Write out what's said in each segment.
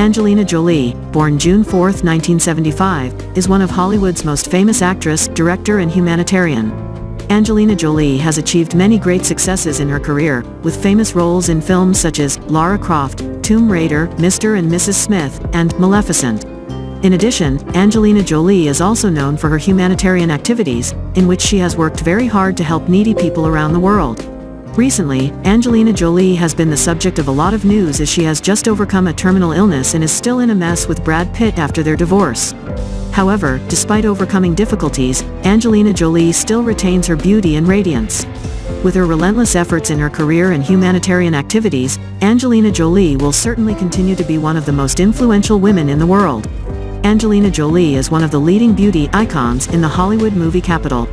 Angelina Jolie, born June 4, 1975, is one of Hollywood's most famous actress, director and humanitarian. Angelina Jolie has achieved many great successes in her career, with famous roles in films such as Lara Croft, Tomb Raider, Mr. and Mrs. Smith, and Maleficent. In addition, Angelina Jolie is also known for her humanitarian activities, in which she has worked very hard to help needy people around the world. Recently, Angelina Jolie has been the subject of a lot of news as she has just overcome a terminal illness and is still in a mess with Brad Pitt after their divorce. However, despite overcoming difficulties, Angelina Jolie still retains her beauty and radiance. With her relentless efforts in her career and humanitarian activities, Angelina Jolie will certainly continue to be one of the most influential women in the world. Angelina Jolie is one of the leading beauty icons in the Hollywood movie capital.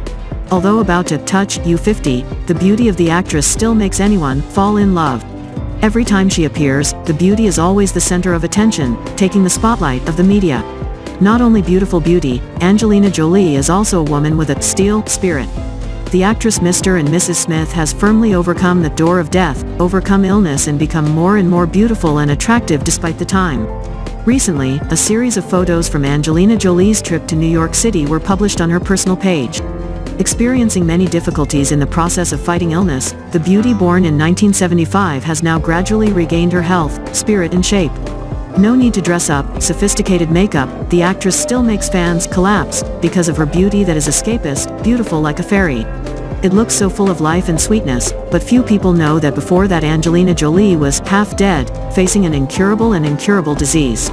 Although about to touch 50, the beauty of the actress still makes anyone fall in love. Every time she appears, the beauty is always the center of attention, taking the spotlight of the media. Not only beautiful beauty, Angelina Jolie is also a woman with a steel spirit. The actress Mr. and Mrs. Smith has firmly overcome the door of death, overcome illness and become more and more beautiful and attractive despite the time. Recently, a series of photos from Angelina Jolie's trip to New York City were published on her personal page. Experiencing many difficulties in the process of fighting illness, the beauty born in 1975 has now gradually regained her health, spirit and shape. No need to dress up, sophisticated makeup, the actress still makes fans collapse, because of her beauty that is escapist, beautiful like a fairy. It looks so full of life and sweetness, but few people know that before that Angelina Jolie was half dead, facing an incurable disease.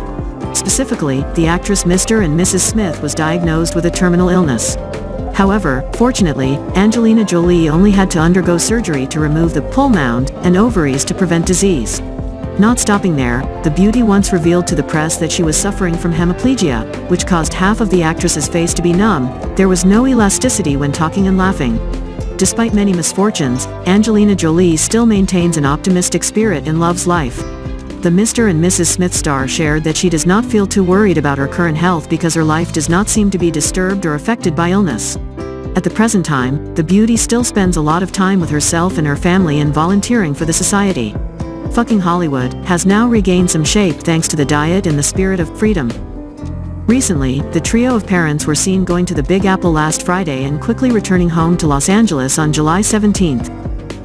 Specifically, the actress Mr. and Mrs. Smith was diagnosed with a terminal illness. However, fortunately, Angelina Jolie only had to undergo surgery to remove the pole mound and ovaries to prevent disease. Not stopping there, the beauty once revealed to the press that she was suffering from hemiplegia, which caused half of the actress's face to be numb. There was no elasticity when talking and laughing. Despite many misfortunes, Angelina Jolie still maintains an optimistic spirit and loves life. The Mr. and Mrs. Smith star shared that she does not feel too worried about her current health because her life does not seem to be disturbed or affected by illness. At the present time, the beauty still spends a lot of time with herself and her family and volunteering for the society. Fucking Hollywood has now regained some shape thanks to the diet and the spirit of freedom. Recently, the trio of parents were seen going to the Big Apple last Friday and quickly returning home to Los Angeles on July 17th.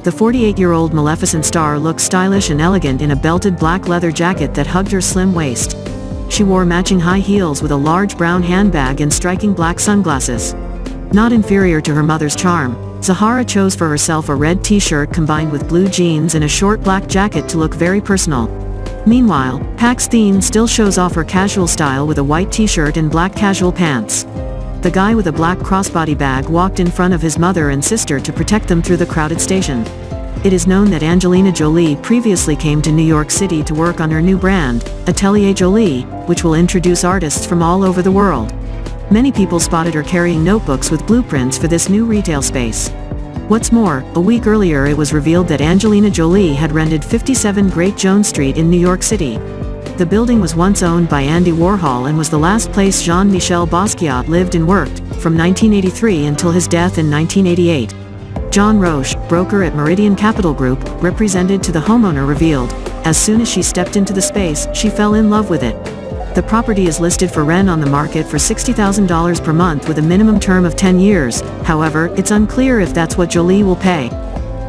The 48-year-old Maleficent star looked stylish and elegant in a belted black leather jacket that hugged her slim waist. She wore matching high heels with a large brown handbag and striking black sunglasses. Not inferior to her mother's charm, Zahara chose for herself a red t-shirt combined with blue jeans and a short black jacket to look very personal. Meanwhile, Pax still shows off her casual style with a white t-shirt and black casual pants. The guy with a black crossbody bag walked in front of his mother and sister to protect them through the crowded station. It is known that Angelina Jolie previously came to New York City to work on her new brand, Atelier Jolie, which will introduce artists from all over the world. Many people spotted her carrying notebooks with blueprints for this new retail space. What's more, a week earlier it was revealed that Angelina Jolie had rented 57 Great Jones Street in New York City. The building was once owned by Andy Warhol and was the last place Jean-Michel Basquiat lived and worked, from 1983 until his death in 1988. John Roche, broker at Meridian Capital Group, represented to the homeowner revealed, as soon as she stepped into the space, she fell in love with it. The property is listed for rent on the market for $60,000 per month with a minimum term of 10 years, however, it's unclear if that's what Jolie will pay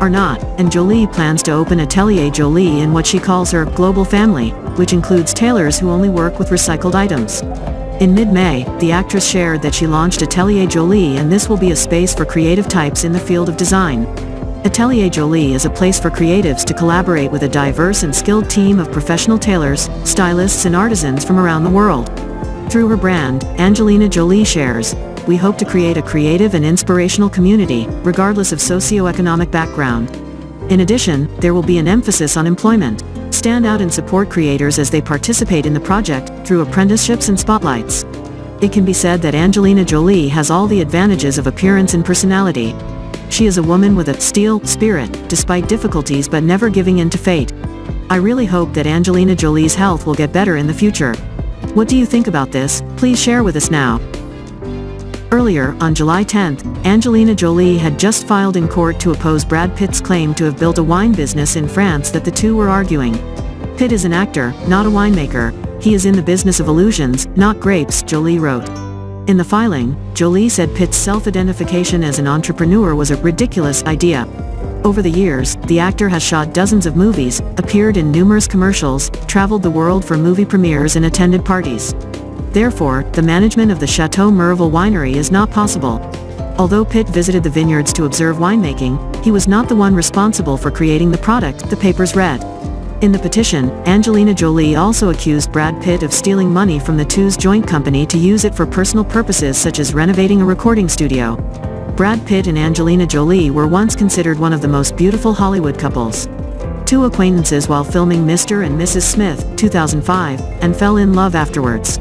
or not, and Jolie plans to open Atelier Jolie in what she calls her global family, which includes tailors who only work with recycled items. In mid-May, the actress shared that she launched Atelier Jolie and this will be a space for creative types in the field of design. Atelier Jolie is a place for creatives to collaborate with a diverse and skilled team of professional tailors, stylists and artisans from around the world. Through her brand, Angelina Jolie shares, "We hope to create a creative and inspirational community, regardless of socioeconomic background. In addition, there will be an emphasis on employment. Stand out and support creators as they participate in the project, through apprenticeships and spotlights." It can be said that Angelina Jolie has all the advantages of appearance and personality. She is a woman with a steel spirit, despite difficulties but never giving in to fate. I really hope that Angelina Jolie's health will get better in the future. What do you think about this? Please share with us now. Earlier, on July 10th, Angelina Jolie had just filed in court to oppose Brad Pitt's claim to have built a wine business in France that the two were arguing. Pitt is an actor, not a winemaker. "He is in the business of illusions, not grapes," Jolie wrote. In the filing, Jolie said Pitt's self-identification as an entrepreneur was a ridiculous idea. Over the years, the actor has shot dozens of movies, appeared in numerous commercials, traveled the world for movie premieres and attended parties. Therefore, the management of the Chateau Miraval winery is not possible. Although Pitt visited the vineyards to observe winemaking, he was not the one responsible for creating the product, the papers read. In the petition, Angelina Jolie also accused Brad Pitt of stealing money from the two's joint company to use it for personal purposes such as renovating a recording studio. Brad Pitt and Angelina Jolie were once considered one of the most beautiful Hollywood couples. Two acquaintances while filming Mr. and Mrs. Smith, 2005, and fell in love afterwards.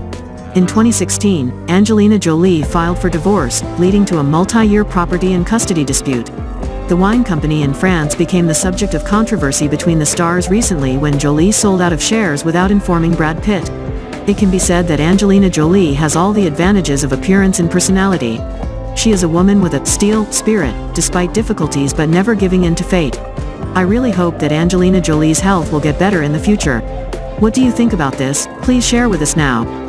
In 2016, Angelina Jolie filed for divorce, leading to a multi-year property and custody dispute. The wine company in France became the subject of controversy between the stars recently when Jolie sold out of shares without informing Brad Pitt. It can be said that Angelina Jolie has all the advantages of appearance and personality. She is a woman with a steel spirit, despite difficulties but never giving in to fate. I really hope that Angelina Jolie's health will get better in the future. What do you think about this? Please share with us now.